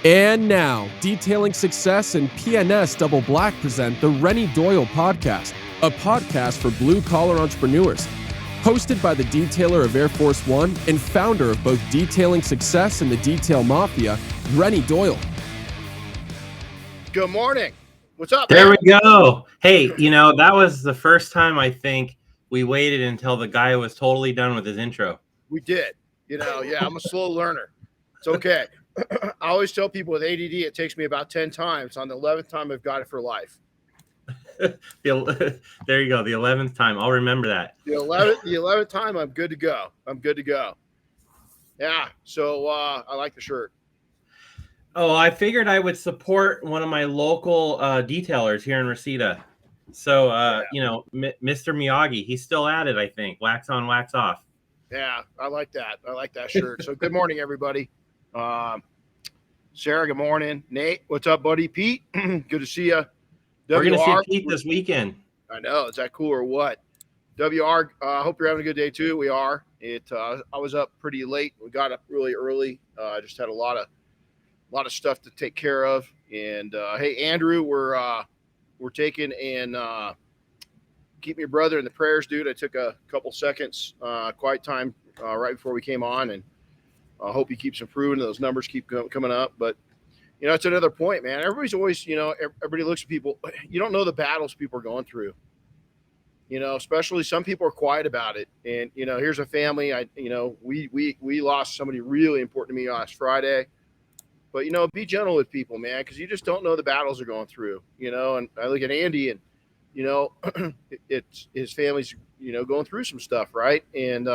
And now, Detailing Success and PNS Double Black present the Renny Doyle Podcast, a podcast for blue-collar entrepreneurs. Hosted by the detailer of Air Force One and founder of both Detailing Success and the Detail Mafia, Renny Doyle. Good morning. What's up, There man? we go. Hey, that was the first time I think we waited until the guy was totally done with his intro. We did. I'm a slow learner. It's okay. I always tell people with ADD, it takes me about 10 times. On the 11th time, I've got it for life. There you go. The 11th time. I'll remember that. The 11th time, I'm good to go. Yeah. So I like the shirt. Oh, I figured I would support one of my local detailers here in Reseda. So, Mr. Miyagi, he's still at it, I think. Wax on, wax off. Yeah, I like that. I like that shirt. So good morning, everybody. Sarah, good morning. Nate, what's up, buddy? Pete, good to see you. We're going to see Pete this weekend. I know. Is that cool or what? WR, I hope you're having a good day too. We are. I was up pretty late. We got up really early. I just had a lot of stuff to take care of. And hey, Andrew, we're taking and keep your brother in the prayers, dude. I took a couple seconds quiet time right before we came on, and I hope he keeps improving. Those numbers keep coming up. But it's another point, man. Everybody's always, everybody looks at people. You don't know the battles people are going through. Especially some people are quiet about it. And here's a family. We lost somebody really important to me last Friday. But be gentle with people, man, because you just don't know the battles they're going through. And I look at Andy, and it's his family's going through some stuff, right? And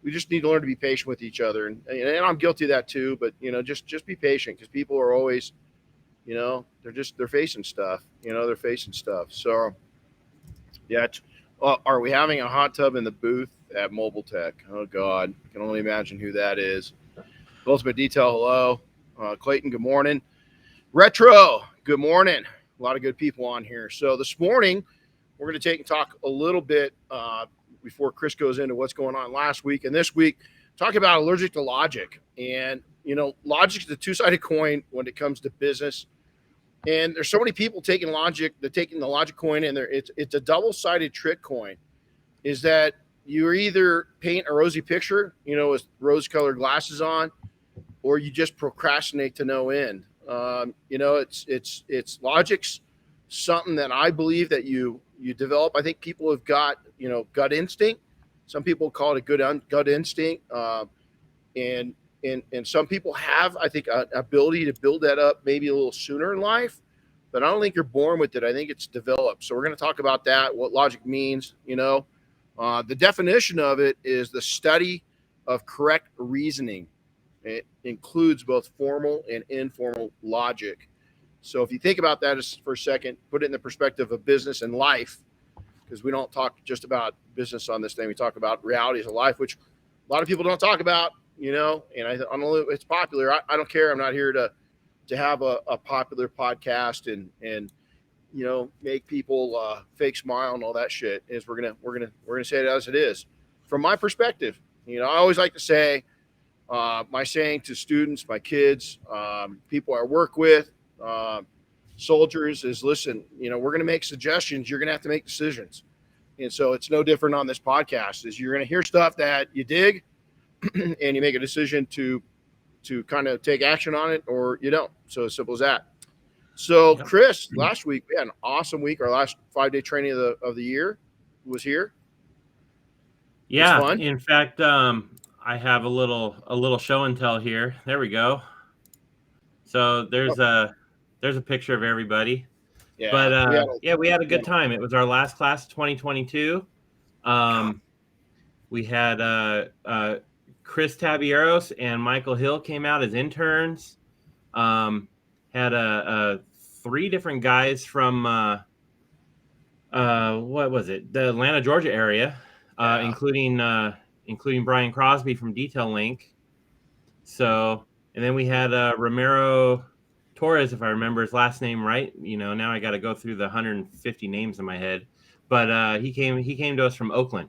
we just need to learn to be patient with each other, and I'm guilty of that too. But just be patient, because people are always, they're facing stuff. They're facing stuff. So yeah. Are we having a hot tub in the booth at Mobile Tech? Oh God, I can only imagine who that is. Ultimate Detail, hello. Clayton, good morning. Retro, good morning. A lot of good people on here. So this morning, we're going to take and talk a little bit before Chris goes into what's going on last week and this week. Talk about allergic to logic. And, logic is a two-sided coin when it comes to business. And there's so many people taking the logic coin, and it's a double-sided trick coin. Is that you either paint a rosy picture, with rose-colored glasses on, or you just procrastinate to no end. It's logic's something that I believe that you develop. I think people have got gut instinct. Some people call it a gut instinct, and some people have, I think, an ability to build that up maybe a little sooner in life. But I don't think you're born with it. I think it's developed. So we're going to talk about that, what logic means. The definition of it is the study of correct reasoning. It includes both formal and informal logic. So if you think about that for a second, put it in the perspective of business and life, because we don't talk just about business on this thing. We talk about realities of life, which a lot of people don't talk about, and I don't know if it's popular. I don't care. I'm not here to have a popular podcast and make people fake smile and all that shit. Is we're gonna say it as it is. From my perspective, I always like to say, my saying to students, my kids, people I work with, soldiers is, listen, we're going to make suggestions. You're going to have to make decisions. And so it's no different on this podcast. Is you're going to hear stuff that you dig and you make a decision to kind of take action on it, or you don't. So as simple as that. So Chris, last week we had an awesome week. Our last 5-day training of the year was here. Yeah. In fact, I have a little show and tell here. There we go. So there's a picture of everybody. Yeah. But we had a good time. It was our last class of 2022. We had Chris Tabieros and Michael Hill came out as interns. Had 3 different guys from what was it? The Atlanta, Georgia area, including Brian Crosby from Detail Link. So, and then we had Romero Torres, if I remember his last name right. Now I got to go through the 150 names in my head, but he came to us from Oakland.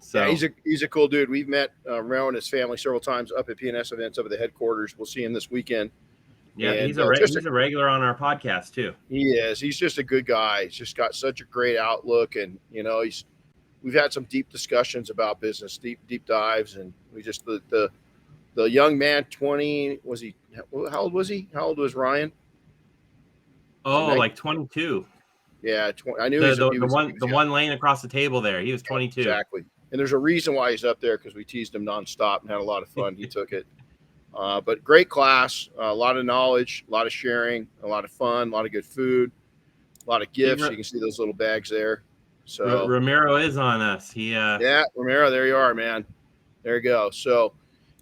So yeah, he's a cool dude. We've met Romero and his family several times up at PNS events up at the headquarters. We'll see him this weekend. Yeah, And he's a regular on our podcast too. He is. He's just a good guy. He's just got such a great outlook, and we've had some deep discussions about business, deep dives, and we just the young man, 20 was he? How old was he? How old was Ryan? Oh, like 22. Yeah, 20. I knew the one laying across the table there. He was 22. Exactly. And there's a reason why he's up there, because we teased him nonstop and had a lot of fun. He took it. But great class, a lot of knowledge, a lot of sharing, a lot of fun, a lot of good food, a lot of gifts. You can see those little bags there. So Romero is on us. Yeah, Romero, there you are, man. There you go. So,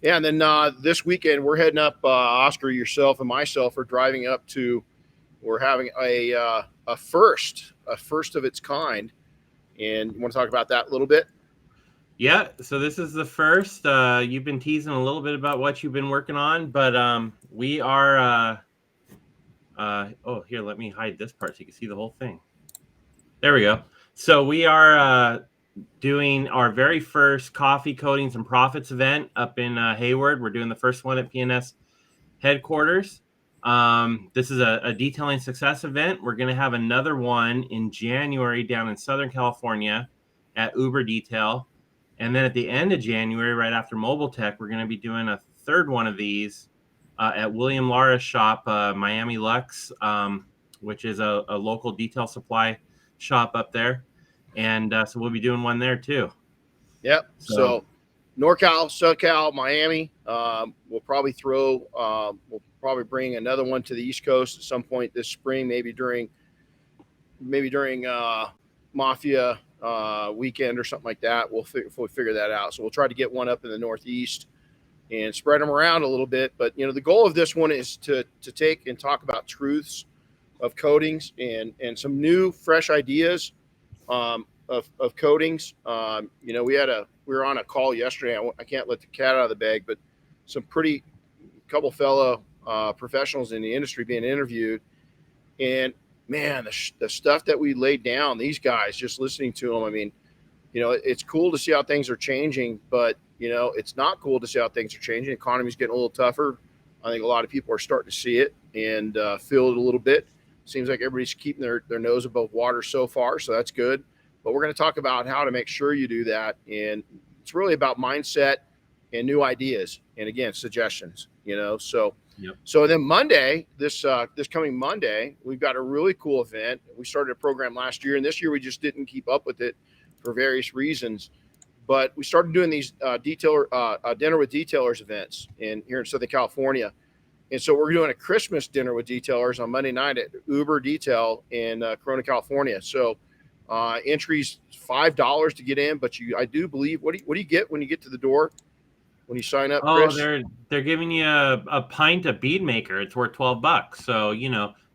yeah, and then this weekend we're heading up. Oscar, yourself, and myself are driving up to. We're having a first of its kind, and you want to talk about that a little bit? Yeah. So this is the first. You've been teasing a little bit about what you've been working on, but we are. Oh, here, let me hide this part so you can see the whole thing. There we go. So we are doing our very first Coffee, Coatings, and Profits event up in Hayward. We're doing the first one at PNS headquarters. This is a detailing success event. We're going to have another one in January down in Southern California at Uber Detail. And then at the end of January, right after Mobile Tech, we're going to be doing a third one of these at William Lara's shop, Miami Lux, which is a local detail supply shop up there. And so we'll be doing one there too. Yep. So NorCal, SoCal, Miami. We'll probably we'll probably bring another one to the East Coast at some point this spring, maybe during Mafia weekend or something like that. We'll figure that out. So we'll try to get one up in the Northeast and spread them around a little bit. But the goal of this one is to take and talk about truths of coatings and some new, fresh ideas of coatings. We were on a call yesterday. I can't let the cat out of the bag, but some couple fellow professionals in the industry being interviewed, and man, the stuff that we laid down, these guys, just listening to them. I mean, it's cool to see how things are changing, but it's not cool to see how things are changing. The economy's getting a little tougher. I think a lot of people are starting to see it and feel it a little bit. Seems like everybody's keeping their nose above water so far, so that's good. But we're going to talk about how to make sure you do that, and it's really about mindset and new ideas, and again, suggestions. So. Yep. So then Monday, this coming Monday, we've got a really cool event. We started a program last year, and this year we just didn't keep up with it for various reasons. But we started doing these dinner with detailers events here in Southern California. And so we're doing a Christmas dinner with detailers on Monday night at Uber Detail in Corona, California. So entries $5 to get in, but I do believe, what do you get when you get to the door? When you sign up, Chris? They're giving you a pint of bead maker. It's worth $12. So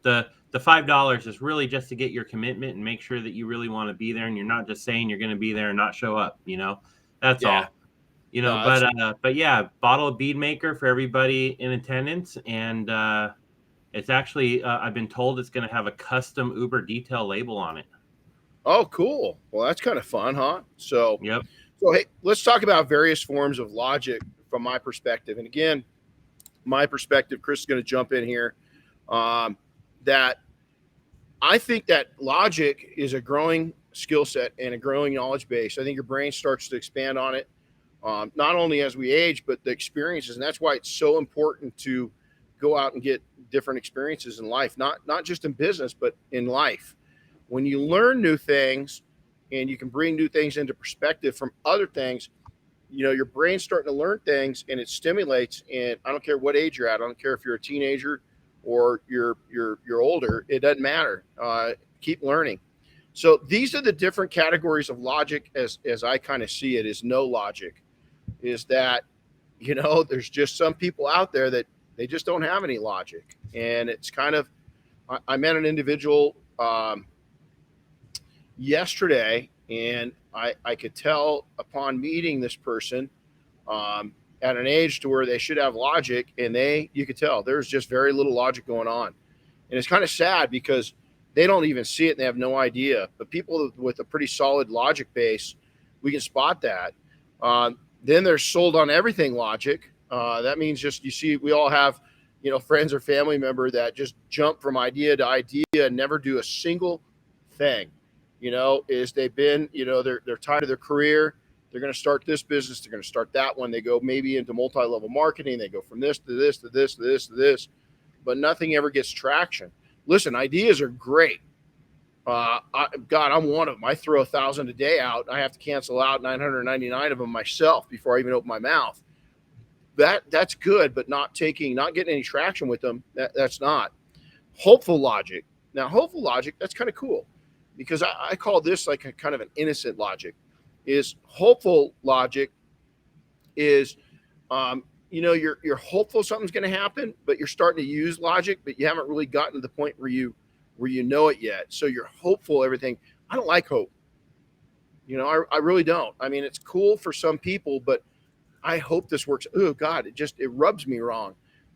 the $5 is really just to get your commitment and make sure that you really want to be there, and you're not just saying you're going to be there and not show up. That's all. But yeah, bottle of bead maker for everybody in attendance, and it's actually I've been told it's going to have a custom Uber Detail label on it. Oh, cool. Well, that's kind of fun, huh? So yep. So, hey, let's talk about various forms of logic from my perspective. And again, my perspective, Chris is going to jump in here, that I think that logic is a growing skill set and a growing knowledge base. I think your brain starts to expand on it, not only as we age, but the experiences. And that's why it's so important to go out and get different experiences in life, not just in business, but in life. When you learn new things, and you can bring new things into perspective from other things, your brain's starting to learn things, and it stimulates. And I don't care what age you're at. I don't care if you're a teenager or you're older. It doesn't matter. Keep learning. So these are the different categories of logic as I kind of see it. Is no logic. Is that, there's just some people out there that they just don't have any logic. And it's kind of, I met an individual yesterday, and I could tell upon meeting this person at an age to where they should have logic, and you could tell there's just very little logic going on. And it's kind of sad because they don't even see it and they have no idea. But people with a pretty solid logic base, we can spot that. Then they're sold on everything logic. That means just, you see, we all have friends or family member that just jump from idea to idea and never do a single thing. Is they've been, they're tired of their career. They're going to start this business. They're going to start that one. They go maybe into multi-level marketing. They go from this to this to this to this to this, but nothing ever gets traction. Listen, ideas are great. I'm one of them. I throw 1,000 a day out. I have to cancel out 999 of them myself before I even open my mouth. That's good, but not getting any traction with them. That's not. Hopeful logic. Now, hopeful logic, that's kind of cool, because I call this like a kind of an innocent logic. Is hopeful logic is, you're hopeful something's going to happen, but you're starting to use logic, but you haven't really gotten to the point where you know it yet. So you're hopeful, everything. I don't like hope. I really don't. I mean, it's cool for some people, but I hope this works. Oh God, it rubs me wrong.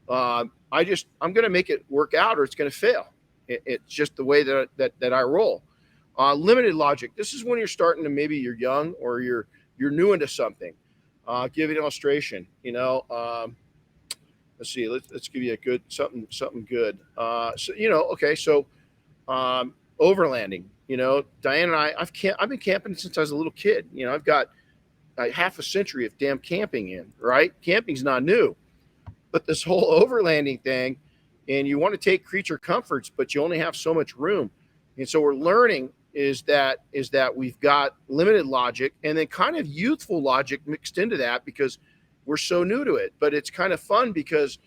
I'm going to make it work out or it's going to fail. It's just the way that I roll. Limited logic. This is when you're starting to, maybe you're young or you're new into something. Give an illustration, let's see, let's give you a good, something good. So overlanding, Diane and I've been camping since I was a little kid. I've got half a century of damn camping in, right? Camping's not new, but this whole overlanding thing, and you want to take creature comforts, but you only have so much room. And so we're learning is that we've got limited logic and then kind of youthful logic mixed into that, because we're so new to it. But it's kind of fun because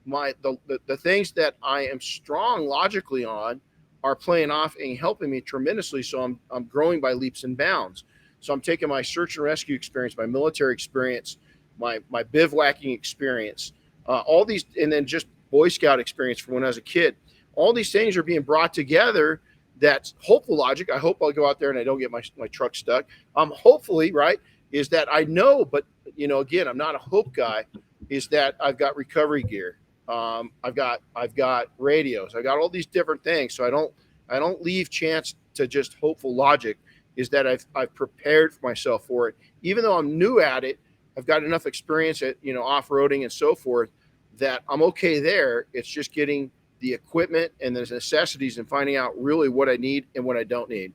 the things that I am strong logically on are playing off and helping me tremendously. So I'm growing by leaps and bounds. So I'm taking my search and rescue experience, my military experience, my bivouacking experience, all these, and then just Boy Scout experience from when I was a kid. All these things are being brought together. That's hopeful logic. I hope I'll go out there and I don't get my truck stuck. Hopefully, right, is that I know, but again, I'm not a hope guy, is that I've got recovery gear. I've got radios. I got all these different things. So I don't leave chance to just hopeful logic, is that I've prepared myself for it. Even though I'm new at it, I've got enough experience at, off-roading and so forth, that I'm okay there. It's just getting the equipment and the necessities and finding out really what I need and what I don't need.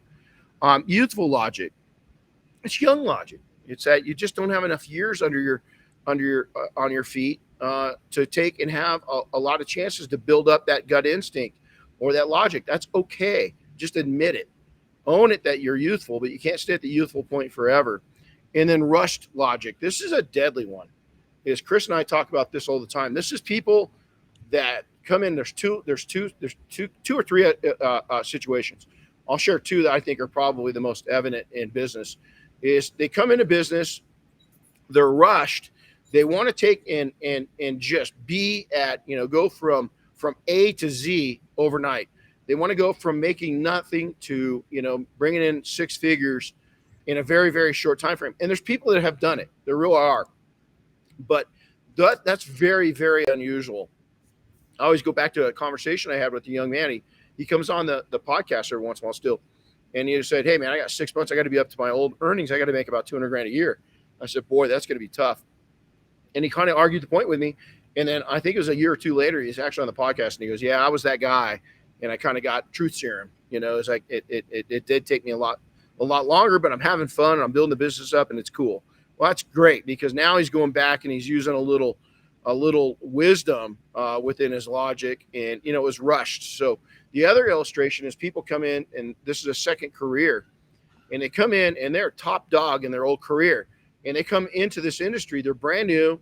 Youthful logic. It's young logic. It's that you just don't have enough years on your feet to take and have a lot of chances to build up that gut instinct or that logic. That's okay. Just admit it. Own it that you're youthful, but you can't stay at the youthful point forever. And then rushed logic. This is a deadly one. Is Chris and I talk about this all the time. This is people that come in. There's two or three situations. I'll share two that I think are probably the most evident in business. Is they come into business, they're rushed, they want to take and just be at, go from A to Z overnight. They want to go from making nothing to, bringing in six figures in a very, very short time frame. And there's people that have done it. There really are. But that's very, very unusual. I always go back to a conversation I had with a young man. He comes on the podcast every once in a while still. And he said, hey, man, I got 6 months. I got to be up to my old earnings. I got to make about $200,000 a year. I said, boy, that's going to be tough. And he kind of argued the point with me. And then I think it was a year or two later, he's actually on the podcast. And he goes, yeah, I was that guy. And I kind of got truth serum. It's like it did take me a lot longer, but I'm having fun. And I'm building the business up and it's cool. Well, that's great, because now he's going back and he's using a little wisdom within his logic, and it was rushed. So the other illustration is people come in, and this is a second career, and they come in and they're top dog in their old career, and they come into this industry. They're brand new.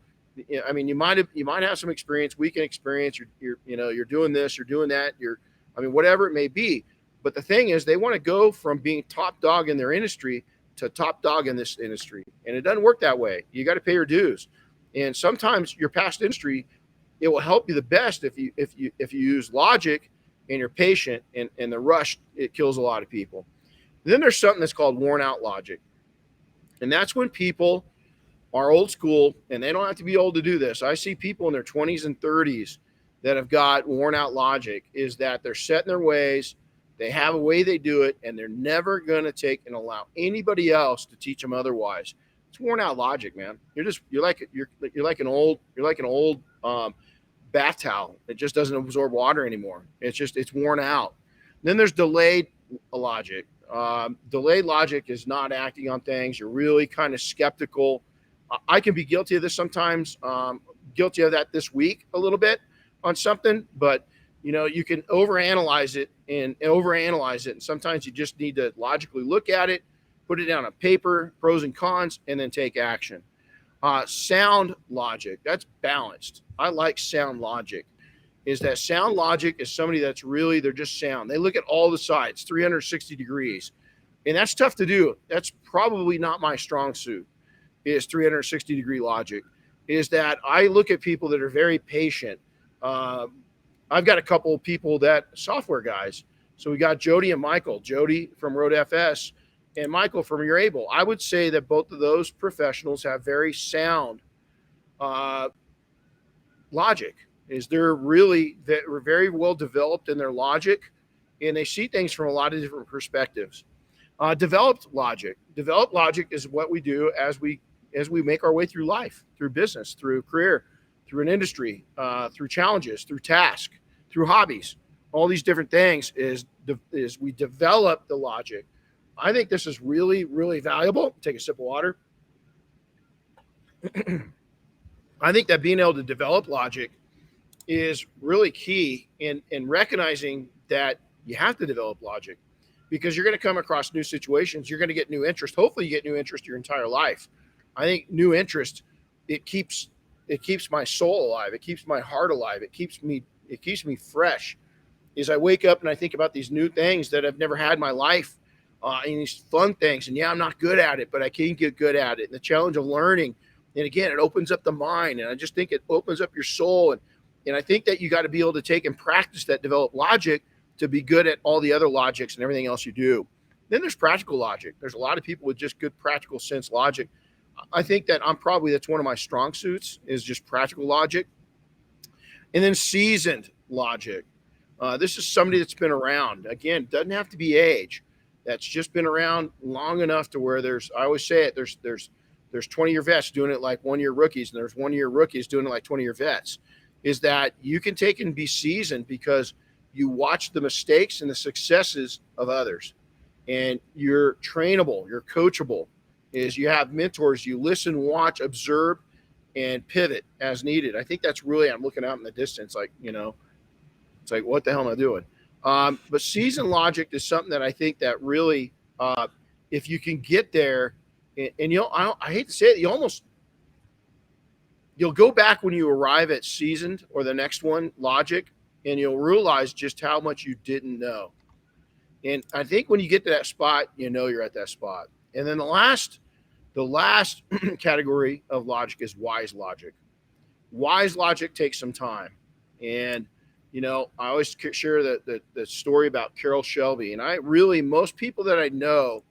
I mean, you might have some experience, weekend experience. You're doing this, you're doing that. Whatever it may be. But the thing is, they want to go from being top dog in their industry to top dog in this industry. And it doesn't work that way. You got to pay your dues. And sometimes your past industry, it will help you the best if you use logic and you're patient, and the rush, it kills a lot of people. Then there's something that's called worn out logic. And that's when people are old school, and they don't have to be old to do this. I see people in their 20s and 30s that have got worn out logic, is that they're set in their ways. They have a way they do it, and they're never going to take and allow anybody else to teach them otherwise. It's worn out logic, man. You're like an old bath towel. It just doesn't absorb water anymore. It's worn out. Then there's delayed logic. Delayed logic is not acting on things. You're really kind of skeptical. I can be guilty of this sometimes. Guilty of that this week a little bit on something, but you can overanalyze it and sometimes you just need to logically look at it, put it down on paper, pros and cons, and then take action. Sound logic, that's balanced. I like sound logic. Is that sound logic is somebody that's really, they're just sound. They look at all the sides, 360 degrees. And that's tough to do. That's probably not my strong suit, is 360 degree logic. Is that I look at people that are very patient. I've got a couple of people that software guys. So we got Jody and Michael. Jody from Road FS and Michael from You're Able. I would say that both of those professionals have very sound logic. They're very well developed in their logic, and they see things from a lot of different perspectives. Developed logic is what we do as we make our way through life, through business, through career, through an industry, through challenges, through tasks, through hobbies. All these different things is we develop the logic. I think this is really, really valuable. Take a sip of water. I think that being able to develop logic is really key in recognizing that you have to develop logic, because you're going to come across new situations. You're going to get new interest. Hopefully you get new interest your entire life. I think new interest, it keeps my soul alive. It keeps my heart alive. It keeps me fresh. As I wake up and I think about these new things that I've never had in my life, and these fun things. And yeah, I'm not good at it, but I can get good at it. And the challenge of learning. And again, it opens up the mind. And I just think it opens up your soul. And I think that you got to be able to take and practice that developed logic to be good at all the other logics and everything else you do. Then there's practical logic. There's a lot of people with just good practical sense logic. I think that that's one of my strong suits, is just practical logic. And then seasoned logic. This is somebody that's been around. Again, doesn't have to be age. That's just been around long enough to where I always say it, there's 20-year vets doing it like 1-year rookies, and there's 1-year rookies doing it like 20-year vets. Is that you can take and be seasoned because you watch the mistakes and the successes of others, and you're trainable, you're coachable. Is you have mentors, you listen, watch, observe, and pivot as needed. I think that's really, I'm looking out in the distance, like, it's like, what the hell am I doing? But seasoned logic is something that I think that really, if you can get there, and I hate to say it, you'll go back when you arrive at seasoned or the next one, logic, and you'll realize just how much you didn't know. And I think when you get to that spot, you're at that spot. And then the last category of logic is wise logic. Wise logic takes some time. And, I always share the story about Carol Shelby. And most people that I know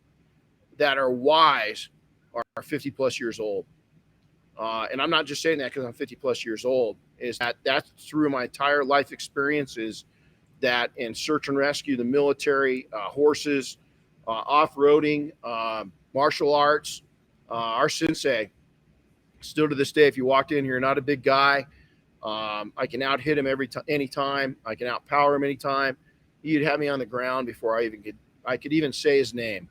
that are wise are 50 plus years old. And I'm not just saying that because I'm 50 plus years old. That's through my entire life experiences, that in search and rescue, the military, horses, off-roading, martial arts. Our sensei, still to this day, if you walked in here, not a big guy, I can out-hit him anytime. I can out-power him anytime. He'd have me on the ground before I could even say his name.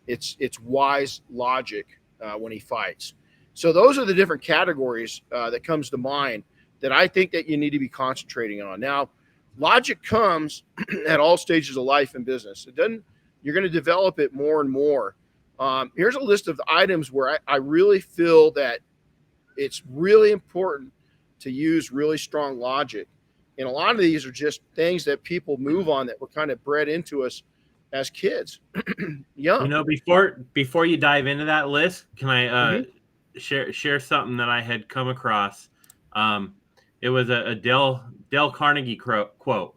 It's wise logic when he fights. So those are the different categories that comes to mind that I think that you need to be concentrating on. Now, logic comes at all stages of life and business. You're going to develop it more and more. Here's a list of the items where I really feel that it's really important to use really strong logic. And a lot of these are just things that people move on that were kind of bred into us as kids. Young. Before you dive into that list, can I share something that I had come across? It was a Dale Carnegie quote.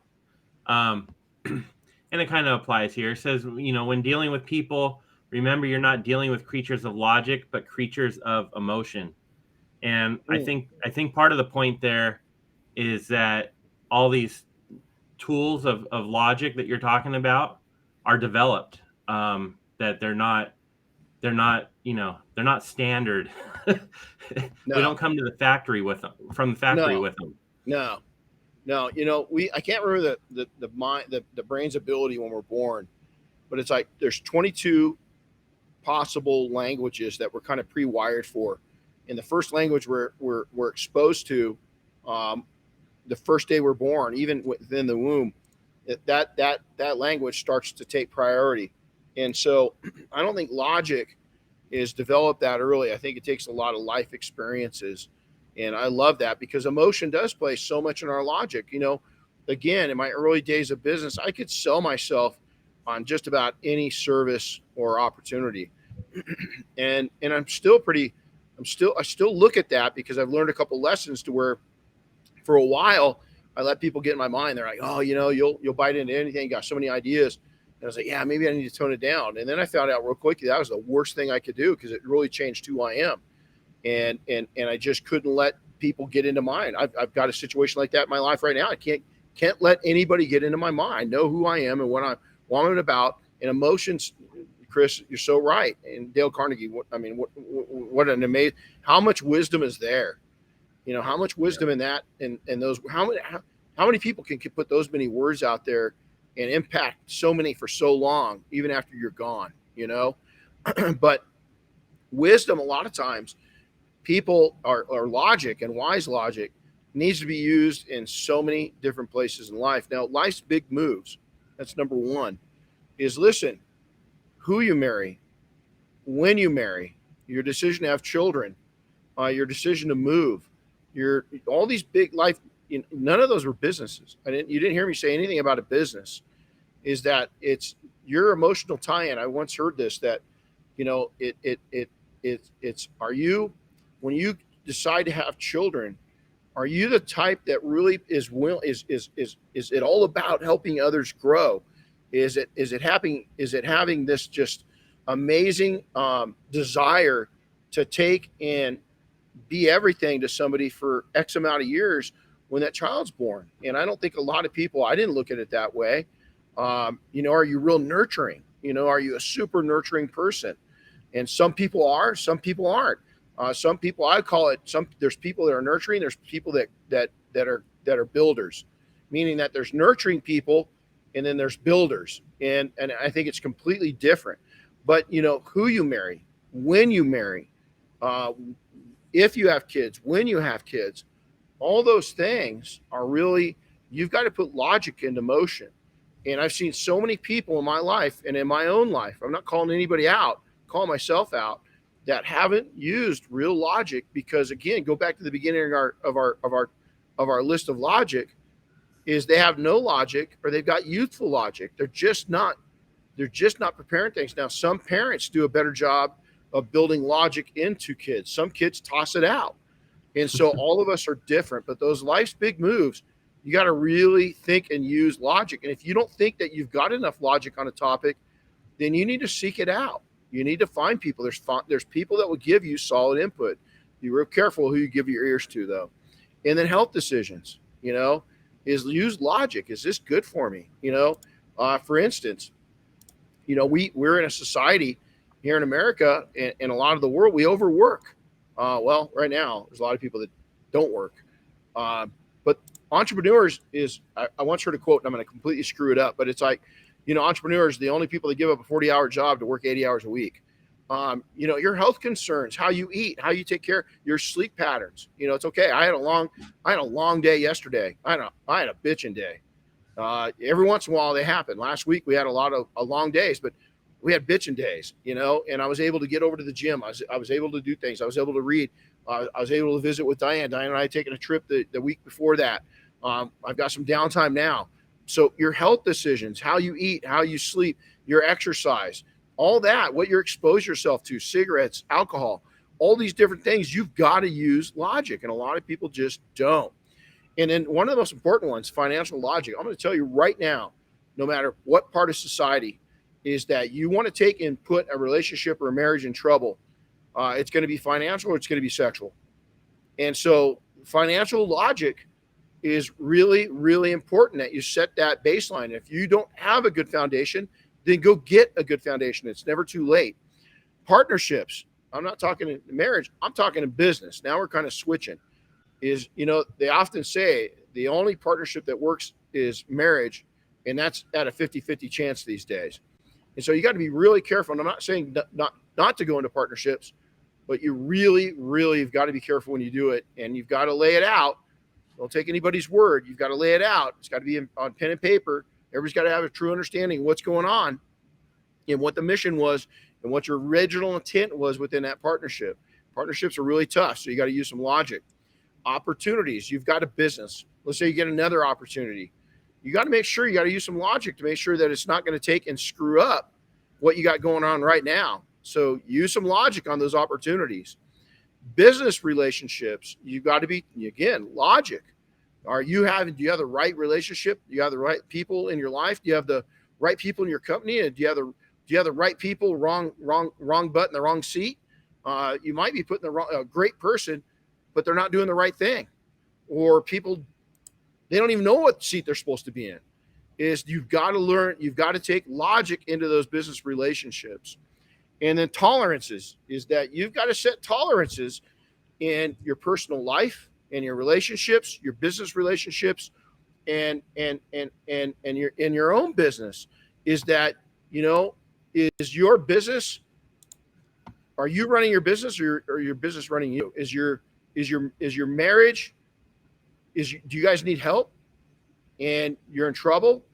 And it kind of applies here. It says, when dealing with people, remember you're not dealing with creatures of logic, but creatures of emotion. And I think part of the point there is that all these tools of logic that you're talking about are developed, that they're not standard. No. We don't come to the factory with them, with them. No, no. I can't remember the mind, the brain's ability when we're born, but it's like there's 22 possible languages that we're kind of pre-wired for. And the first language we're exposed to, the first day we're born, even within the womb, that language starts to take priority. And so I don't think logic is developed that early. I think it takes a lot of life experiences. And I love that because emotion does play so much in our logic. Again, in my early days of business, I could sell myself on just about any service or opportunity. and I still look at that because I've learned a couple lessons to where for a while I let people get in my mind. They're like, oh, you'll bite into anything. You got so many ideas. And I was like, yeah, maybe I need to tone it down. And then I found out real quickly that was the worst thing I could do because it really changed who I am. And I just couldn't let people get into mine. I've got a situation like that in my life right now. I can't let anybody get into my mind. Know who I am and what I'm about. And emotions, Chris, you're so right. And Dale Carnegie, what an amazing, how much wisdom is there? How much wisdom in that and those, how many people can put those many words out there and impact so many for so long, even after you're gone, but wisdom, a lot of times people are logic, and wise logic needs to be used in so many different places in life. Now, life's big moves. That's number one is listen, who you marry, when you marry, your decision to have children, your decision to move, all these big life, none of those were businesses. You didn't hear me say anything about a business. Is that it's your emotional tie-in. I once heard this, that, it's, are you, when you decide to have children, are you the type that really is it all about helping others grow? Is it having this just amazing desire to take and be everything to somebody for X amount of years when that child's born? And I don't think a lot of people, I didn't look at it that way. Are you real nurturing? Are you a super nurturing person? And some people are, some people aren't. Some people, I call it, there's people that are nurturing. There's people that are builders, meaning that there's nurturing people and then there's builders. And I think it's completely different. But who you marry, when you marry, if you have kids, when you have kids, all those things are really, you've got to put logic into motion. And I've seen so many people in my life and in my own life, I'm not calling anybody out, calling myself out, that haven't used real logic because, again, go back to the beginning of our list of logic, is they have no logic or they've got youthful logic. They're just not preparing things. Now, some parents do a better job of building logic into kids. Some kids toss it out. And so all of us are different, but those life's big moves, you got to really think and use logic. And if you don't think that you've got enough logic on a topic, then you need to seek it out. You need to find people. There's people that will give you solid input. Be real careful who you give your ears to, though. And then health decisions, is use logic. Is this good for me? For instance, we're in a society here in America and a lot of the world, we overwork. Well, right now, there's a lot of people that don't work. But entrepreneurs I once heard a quote, and I'm going to completely screw it up, but it's like, entrepreneurs, the only people that give up a 40-hour job to work 80 hours a week. Your health concerns, how you eat, how you take care, your sleep patterns. It's okay. I had a long day yesterday. I had a bitching day. Every once in a while they happen. Last week we had a lot of long days, but we had bitching days, and I was able to get over to the gym. I was able to do things. I was able to read. I was able to visit with Diane. Diane and I had taken a trip the week before that. I've got some downtime now. So your health decisions, how you eat, how you sleep, your exercise, all that, what you expose yourself to, cigarettes, alcohol, all these different things, you've got to use logic. And a lot of people just don't. And then one of the most important ones, financial logic. I'm going to tell you right now, no matter what part of society, is that you want to take and put a relationship or a marriage in trouble. It's going to be financial or it's going to be sexual. And so financial logic is really, really important that you set that baseline. If you don't have a good foundation, then go get a good foundation. It's never too late. Partnerships. I'm not talking in marriage. I'm talking in business. Now we're kind of switching. is, they often say the only partnership that works is marriage, and that's at a 50-50 chance these days. And so you got to be really careful. And I'm not saying not to go into partnerships, but you really, really have got to be careful when you do it, and you've got to lay it out. Don't take anybody's word. You've got to lay it out. It's got to be on pen and paper. Everybody's got to have a true understanding of what's going on and what the mission was and what your original intent was within that partnership. Partnerships are really tough, so you got to use some logic. Opportunities. You've got a business. Let's say you get another opportunity. You got to make sure you got to use some logic to make sure that it's not going to take and screw up what you got going on right now. So use some logic on those opportunities. Business relationships, you've got to be, again, logic. Do you have the right relationship? Do you have the right people in your life? Do you have the right people in your company? And do you have the right people, wrong button, the wrong seat? You might be putting a great person, but they're not doing the right thing. Or people, they don't even know what seat they're supposed to be in. You've got to learn, you've got to take logic into those business relationships. And then tolerances is that you've got to set tolerances in your personal life, in your relationships, your business relationships, and your own business. Is that, is your business, are you running your business or your business running you? Is your marriage, do you guys need help and you're in trouble?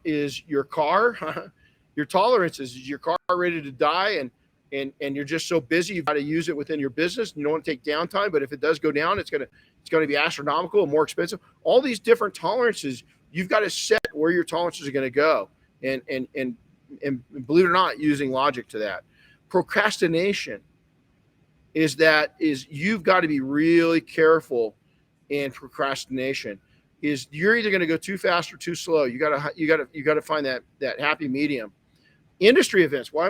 Is your car, your tolerances, is your car ready to die and you're just so busy you've got to use it within your business and you don't want to take downtime, but if it does go down, it's going to be astronomical and more expensive. All these different tolerances, you've got to set where your tolerances are going to go and believe it or not, using logic to that. Procrastination is you've got to be really careful in procrastination. Is you're either going to go too fast or too slow. You got to find that happy medium. Industry events. Why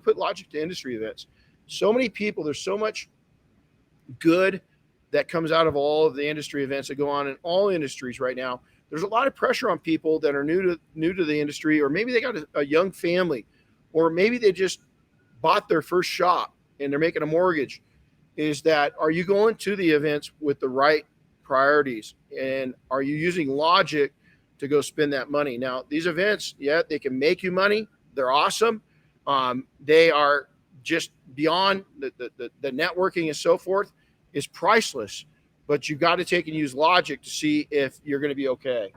put logic to industry events? So many people, there's so much good that comes out of all of the industry events that go on in all industries right now. There's a lot of pressure on people that are new to the industry, or maybe they got a young family, or maybe they just bought their first shop and they're making a mortgage. Are you going to the events with the right priorities, and are you using logic to go spend that money? Now, these events, they can make you money. They're awesome. They are just beyond the networking and so forth is priceless, but you've got to take and use logic to see if you're going to be okay.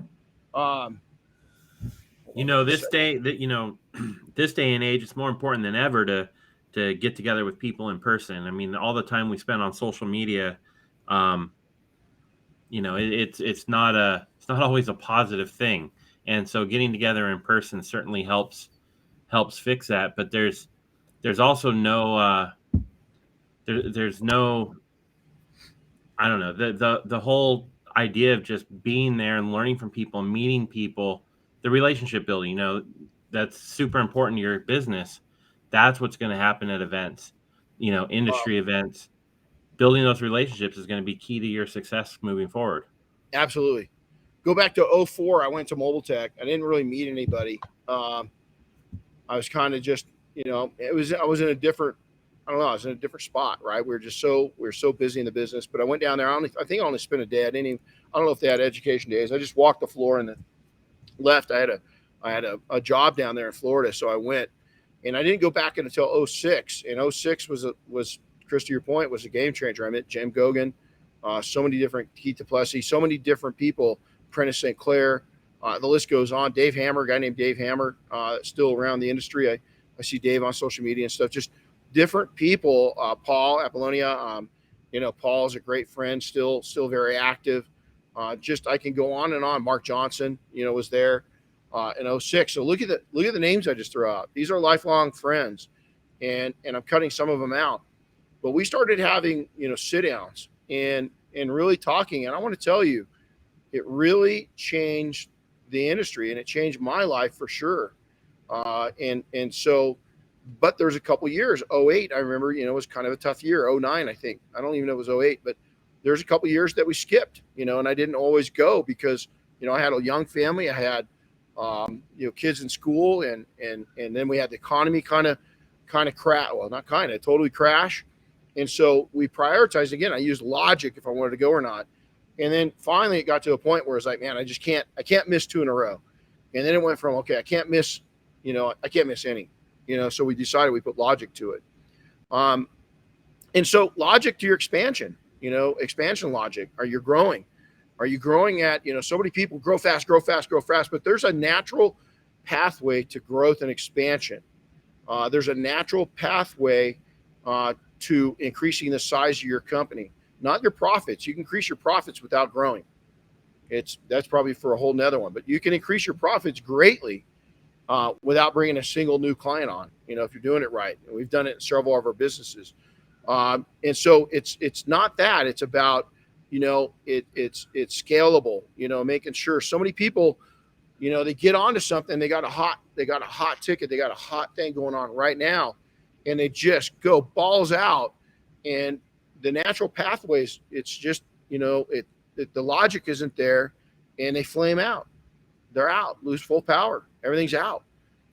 This day and age, it's more important than ever to get together with people in person. I mean, all the time we spend on social media, it's not always a positive thing. And so getting together in person certainly helps fix that. But there's also no, there's no, I don't know, the whole idea of just being there and learning from people and meeting people, the relationship building, that's super important to your business. That's what's going to happen at events, industry events. Building those relationships is going to be key to your success moving forward. Absolutely. Go back to 2004. I went to Mobile Tech. I didn't really meet anybody. I was kind of just, I was in a different spot, right? We were so busy in the business, but I went down there. I think I only spent a day. I don't know if they had education days. I just walked the floor and then left. I had a job down there in Florida. So I went, and I didn't go back until 2006. And 2006 was, Chris, to your point, was a game changer. I met Jim Gogan, so many different, Keith DuPlessis, so many different people, Prentice St. Clair, the list goes on. Dave Hammer, a guy named Dave Hammer, still around the industry. I see Dave on social media and stuff, just different people. Paul Apollonia, Paul's a great friend, still very active. I can go on and on. Mark Johnson, was there in 2006. So look at the names I just threw out. These are lifelong friends, and I'm cutting some of them out. But we started having, sit downs and really talking. And I want to tell you, it really changed the industry, and it changed my life for sure. But there's a couple years, 2008, I remember, was kind of a tough year. 2009, I think. I don't even know if it was 2008, but there's a couple years that we skipped, and I didn't always go because, I had a young family. I had, kids in school, and then we had the economy kind of crash. Well, not kind of, totally crash. And so we prioritized. Again, I used logic if I wanted to go or not. And then finally it got to a point where it's like, man, I can't miss 2 in a row. And then it went from, okay, I can't miss any, so we decided we put logic to it. And so logic to your expansion, expansion logic. Are you growing? Are you growing at, so many people grow fast, but there's a natural pathway to growth and expansion. There's a natural pathway to increasing the size of your company, not your profits. You can increase your profits without growing. That's probably for a whole nother one, but you can increase your profits greatly without bringing a single new client on, if you're doing it right. And we've done it in several of our businesses. And so it's not that. It's about, it's scalable, making sure. So many people, they get onto something, they got a hot ticket, they got a hot thing going on right now, and they just go balls out. And the natural pathways, it's just, the logic isn't there, and they flame out. They're out, lose full power. Everything's out.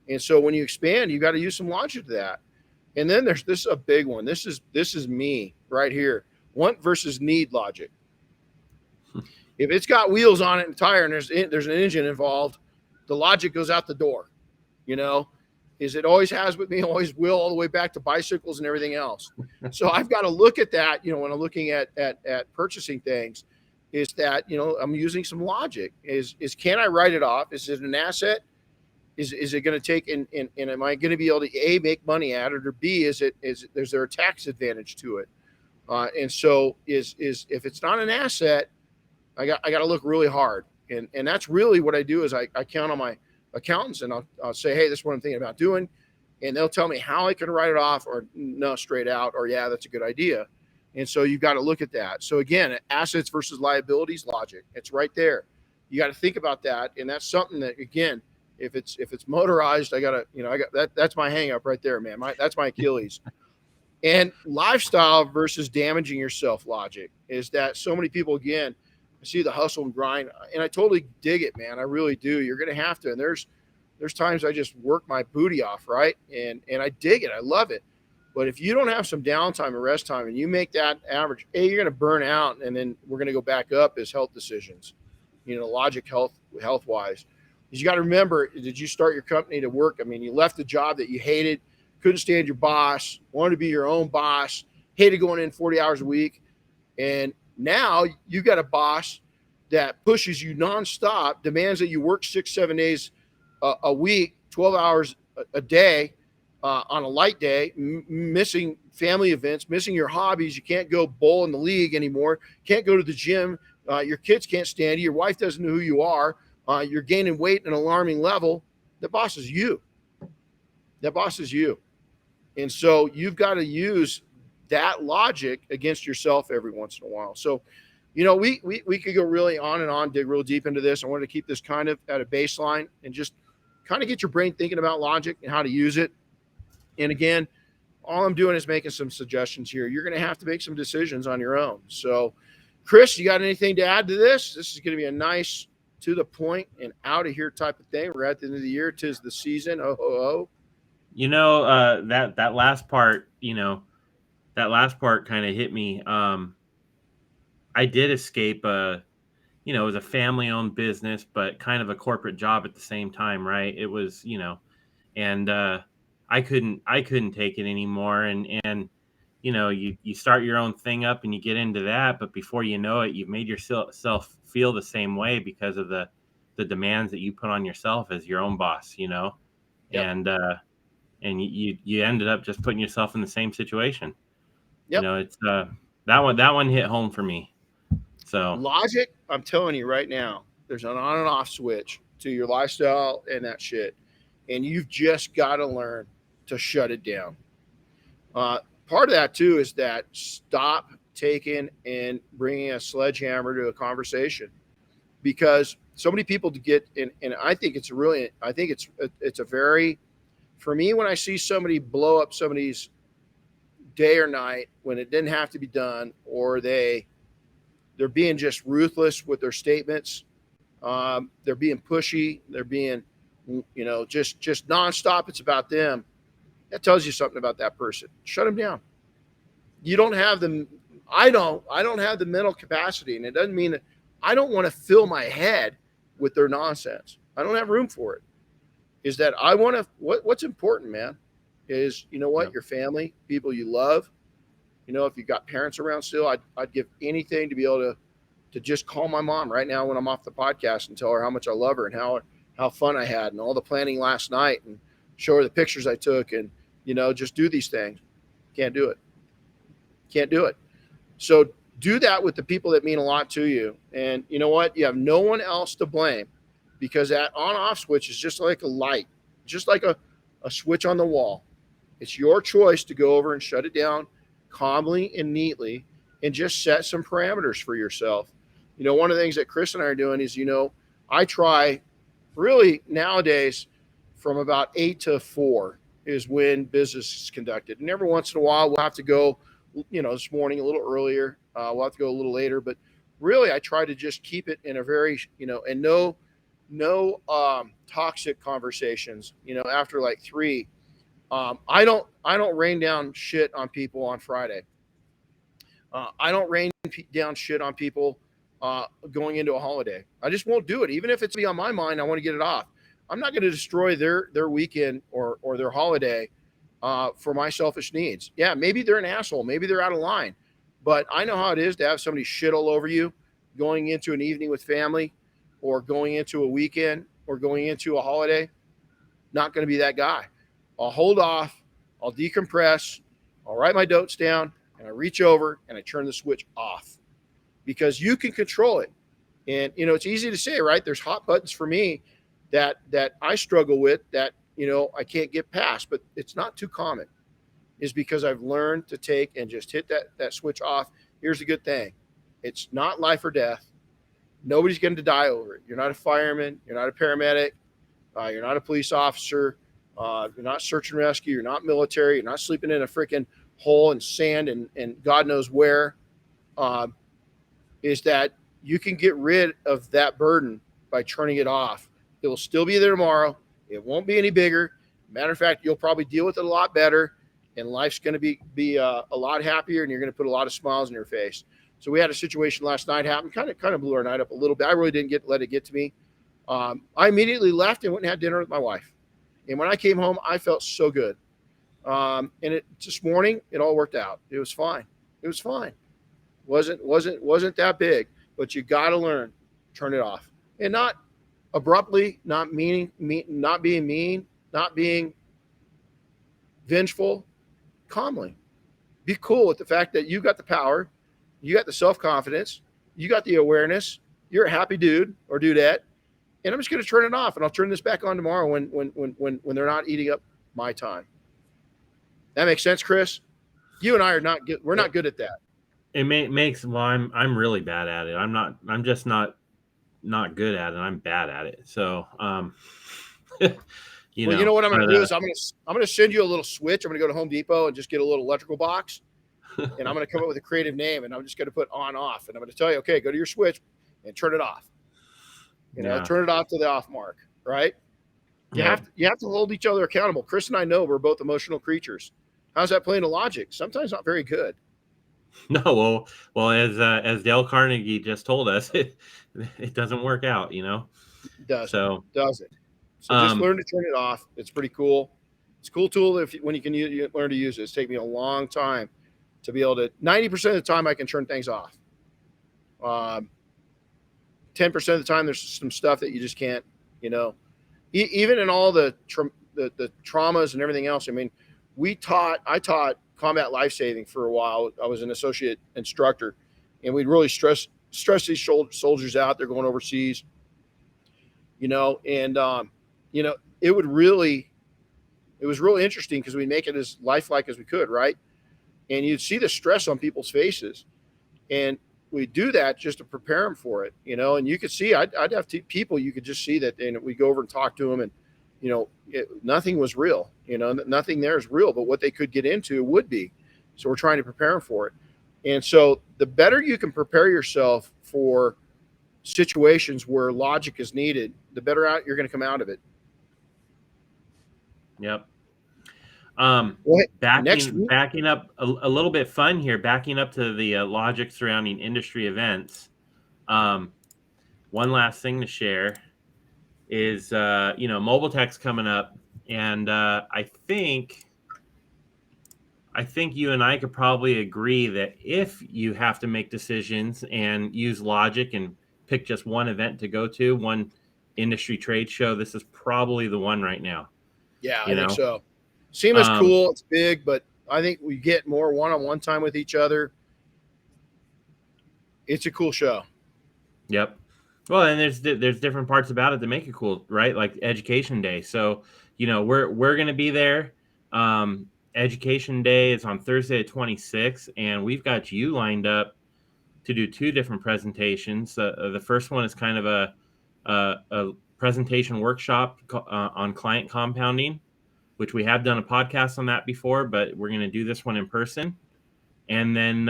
And so when you expand, you got to use some logic to that. And then this is a big one. This is me right here. Want versus need logic. If it's got wheels on it and tire and there's an engine involved, the logic goes out the door. Is it always has with me, always will, all the way back to bicycles and everything else. So I've got to look at that, when I'm looking at purchasing things, is that, I'm using some logic. Is can I write it off? Is it an asset? Is it going to take and am I going to be able to A, make money at it, or B, is there a tax advantage to it? And so if it's not an asset, I got to look really hard. And that's really what I do is I count on my accountants, and I'll say, hey, this is what I'm thinking about doing. And they'll tell me how I can write it off, or no, straight out, or yeah, that's a good idea. And so you've got to look at that. So again, assets versus liabilities logic, it's right there. You got to think about that. And that's something that, again, if it's motorized, I got that's my hang up right there, man. That's my Achilles. And lifestyle versus damaging yourself logic is that so many people, again, I see the hustle and grind, and I totally dig it, man. I really do. You're going to have to. And there's times I just work my booty off, right? And I dig it. I love it. But if you don't have some downtime and rest time, and you make that average, A, you're going to burn out, and then we're going to go back up as health decisions, logic health-wise. You got to remember, did you start your company to work? I mean, you left a job that you hated, couldn't stand your boss, wanted to be your own boss, hated going in 40 hours a week. And now you got a boss that pushes you nonstop, demands that you work 6-7 days a week, 12 hours a day on a light day, missing family events, missing your hobbies. You can't go bowl in the league anymore, can't go to the gym. Your kids can't stand you. Your wife doesn't know who you are. You're gaining weight at an alarming level. The boss is you. That boss is you. And so you've got to use that logic against yourself every once in a while. So, we could go really on and on, dig real deep into this. I wanted to keep this kind of at a baseline and just kind of get your brain thinking about logic and how to use it. And again, all I'm doing is making some suggestions here. You're going to have to make some decisions on your own. So, Chris, you got anything to add to this? This is going to be a nice, to the point and out of here type of thing. We're at the end of the year. 'Tis the season. Oh. That last part, that last part kind of hit me. I did escape it was a family owned business, but kind of a corporate job at the same time. Right. It was, and I couldn't take it anymore. And you start your own thing up and you get into that, but before you know it, you've made yourself feel the same way because of the demands that you put on yourself as your own boss, Yep. And you ended up just putting yourself in the same situation. Yep. It's that one hit home for me. So logic, I'm telling you right now, there's an on and off switch to your lifestyle and that shit. And you've just got to learn to shut it down. Part of that too is that stop taking and bringing a sledgehammer to a conversation, because so many people to get in, and I think it's a very, for me, when I see somebody blow up somebody's day or night when it didn't have to be done, or they're being just ruthless with their statements, they're being pushy, they're being, just nonstop. It's about them. That tells you something about that person. Shut them down. you don't have the, I don't have the mental capacity. And it doesn't mean that I don't want to fill my head with their nonsense. I don't have room for it. Is that I want to, what's important, man, is, you know what, your family, people you love, you know, if you've got parents around still, I'd give anything to be able to just call my mom right now when I'm off the podcast and tell her how much I love her and how fun I had and all the planning last night and show her the pictures I took and, you know, just do these things. Can't do it. Can't do it. So do that with the people that mean a lot to you. And you know what? You have no one else to blame, because that on-off switch is just like a light, just like a switch on the wall. It's your choice to go over and shut it down calmly and neatly and just set some parameters for yourself. You know, one of the things that Chris and I are doing is, you know, I try really nowadays from about 8 to 4 is when business is conducted. And every once in a while, we'll have to go, you know, this morning a little earlier. We'll have to go a little later. But really, I try to just keep it in a very, you know, and no toxic conversations, you know, after like 3. I don't rain down shit on people on Friday. I don't rain down shit on people going into a holiday. I just won't do it. Even if it's on my mind, I want to get it off. I'm not going to destroy their weekend or their holiday for my selfish needs. Yeah, maybe they're an asshole. Maybe they're out of line. But I know how it is to have somebody shit all over you going into an evening with family or going into a weekend or going into a holiday. Not going to be that guy. I'll hold off. I'll decompress. I'll write my notes down and I reach over and I turn the switch off, because you can control it. And, you know, it's easy to say, right? There's hot buttons for me that I struggle with that, you know, I can't get past, but it's not too common, is because I've learned to take and just hit that switch off. Here's the good thing. It's not life or death. Nobody's going to die over it. You're not a fireman. You're not a paramedic. You're not a police officer. You're not search and rescue. You're not military. You're not sleeping in a freaking hole in sand and God knows where. Is that you can get rid of that burden by turning it off. It will still be there tomorrow. It won't be any bigger. Matter of fact, you'll probably deal with it a lot better, and life's going to be a lot happier, and you're going to put a lot of smiles in your face. So we had a situation last night happen, kind of blew our night up a little bit. I really didn't let it get to me. I immediately left and went and had dinner with my wife. And when I came home, I felt so good. And this morning, it all worked out. It was fine. It was fine. Wasn't that big, but you got to learn, turn it off, and not abruptly, not being mean, not being vengeful, calmly. Be cool with the fact that you got the power, you got the self-confidence, you got the awareness, you're a happy dude or dudette, and I'm just going to turn it off, and I'll turn this back on tomorrow when they're not eating up my time. That makes sense, Chris? You and I are not good. We're not good at that. It makes, well, I'm really bad at it. I'm just not good at it. I'm bad at it. So, you know what I'm going to do is I'm going to send you a little switch. I'm going to go to Home Depot and just get a little electrical box, and I'm going to come up with a creative name, and I'm just going to put on off, and I'm going to tell you, okay, go to your switch and turn it off. You know, turn it off to the off mark, right? You have to hold each other accountable. Chris and I know we're both emotional creatures. How's that playing to logic? Sometimes not very good. No, well, as Dale Carnegie just told us, it doesn't work out, you know. Does it? So just learn to turn it off. It's pretty cool. It's a cool tool when you can learn to use it. It's taken me a long time to be able to. 90% of the time, I can turn things off. 10% of the time, there's some stuff that you just can't. You know, even in all the traumas and everything else. I mean, I taught combat life saving for a while. I was an associate instructor, and we'd really stress these soldiers out. They're going overseas, you know, and you know, it was really interesting because we make it as lifelike as we could, right? And you'd see the stress on people's faces, and we do that just to prepare them for it, you know. And you could see, I'd have people, you could just see that, and we go over and talk to them, and you know, nothing was real, you know, nothing there is real, but what they could get into would be. So we're trying to prepare them for it. And so the better you can prepare yourself for situations where logic is needed, the better out you're going to come out of it. Yep. Backing up a little bit fun here, backing up to the logic surrounding industry events. One last thing to share is, Mobile Tech's coming up, and I think you and I could probably agree that if you have to make decisions and use logic and pick just one event to go to, one industry trade show, this is probably the one right now. Yeah, I think so. SEMA's cool. It's big, but I think we get more one-on-one time with each other. It's a cool show. Yep. Well, and there's different parts about it that make it cool, right? Like Education Day. So, we're going to be there. Education Day is on Thursday the 26th, and we've got you lined up to do 2 different presentations. The first one is kind of a presentation workshop on client compounding, which we have done a podcast on that before, but we're going to do this one in person. And then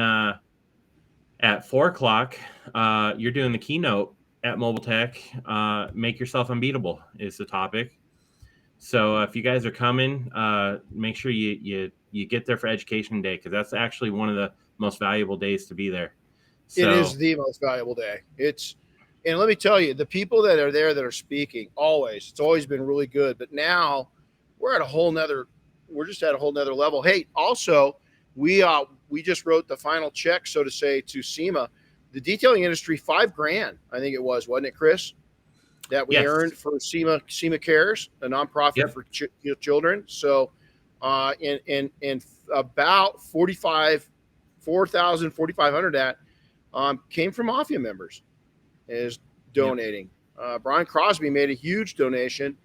at 4:00, you're doing the keynote at Mobile Tech. Make yourself unbeatable is the topic. So if you guys are coming, make sure you get there for Education Day, because that's actually one of the most valuable days to be there. So, it is the most valuable day. And let me tell you, the people that are there that are speaking, it's always been really good. But now we're at a whole nother level. Hey, also, we just wrote the final check, so to say, to SEMA, the detailing industry, $5,000, I think it was, wasn't it, Chris? That we earned for SEMA Cares, a nonprofit for children. So, and about 4,500 that came from Mafia members is donating. Brian Crosby made a huge donation,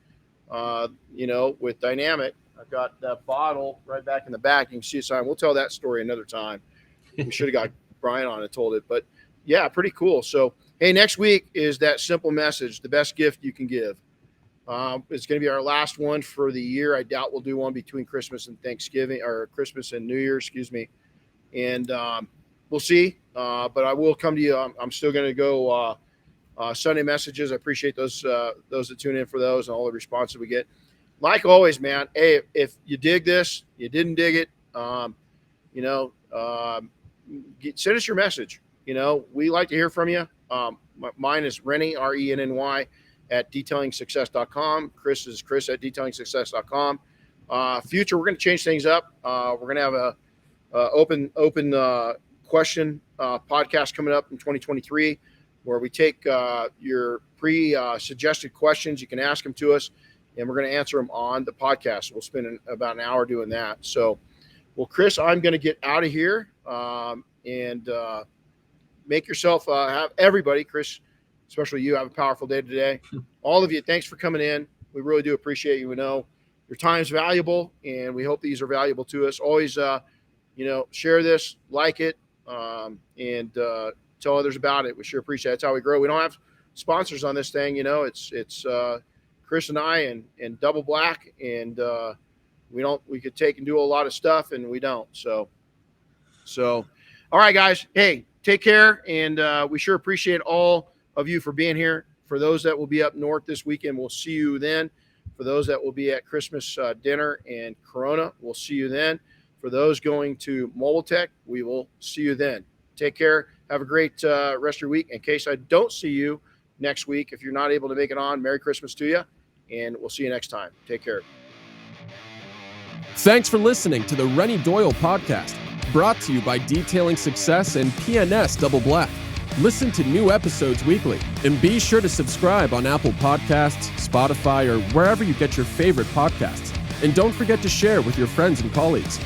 with Dynamic. I've got that bottle right back in the back. You can see a sign. We'll tell that story another time. We should have got Brian on and told it, but yeah, pretty cool. So, hey, next week is that simple message, the best gift you can give. It's going to be our last one for the year. I doubt we'll do one between Christmas and Thanksgiving, or Christmas and New Year, excuse me. And we'll see. But I will come to you. I'm still going to go Sunday messages. I appreciate those that tune in for those and all the responses we get. Like always, man, hey, if you dig this, you didn't dig it, send us your message. We like to hear from you. Mine is Renny, RENNY, at detailingsuccess.com. Chris is Chris at detailingsuccess.com. Future, we're going to change things up. We're going to have a open question podcast coming up in 2023, where we take your pre-suggested questions. You can ask them to us, and we're going to answer them on the podcast. We'll spend about an hour doing that. So, well, Chris, I'm going to get out of here and make yourself have everybody, Chris, especially you, have a powerful day today. All of you, thanks for coming in. We really do appreciate you. We know your time is valuable, and we hope these are valuable to us. Always, share this, like it, and tell others about it. We sure appreciate it. That's how we grow. We don't have sponsors on this thing. It's Chris and I and Double Black, and we could take and do a lot of stuff, and we don't. So all right, guys. Hey, take care, and we sure appreciate all of you for being here. For those that will be up north this weekend, we'll see you then. For those that will be at Christmas dinner and Corona, we'll see you then. For those going to Mobile Tech, we will see you then. Take care. Have a great rest of your week. In case I don't see you next week, if you're not able to make it on, Merry Christmas to you, and we'll see you next time. Take care. Thanks for listening to the Renny Doyle podcast, brought to you by Detailing Success and PNS Double Black. Listen to new episodes weekly, and be sure to subscribe on Apple Podcasts, Spotify, or wherever you get your favorite podcasts. And don't forget to share with your friends and colleagues.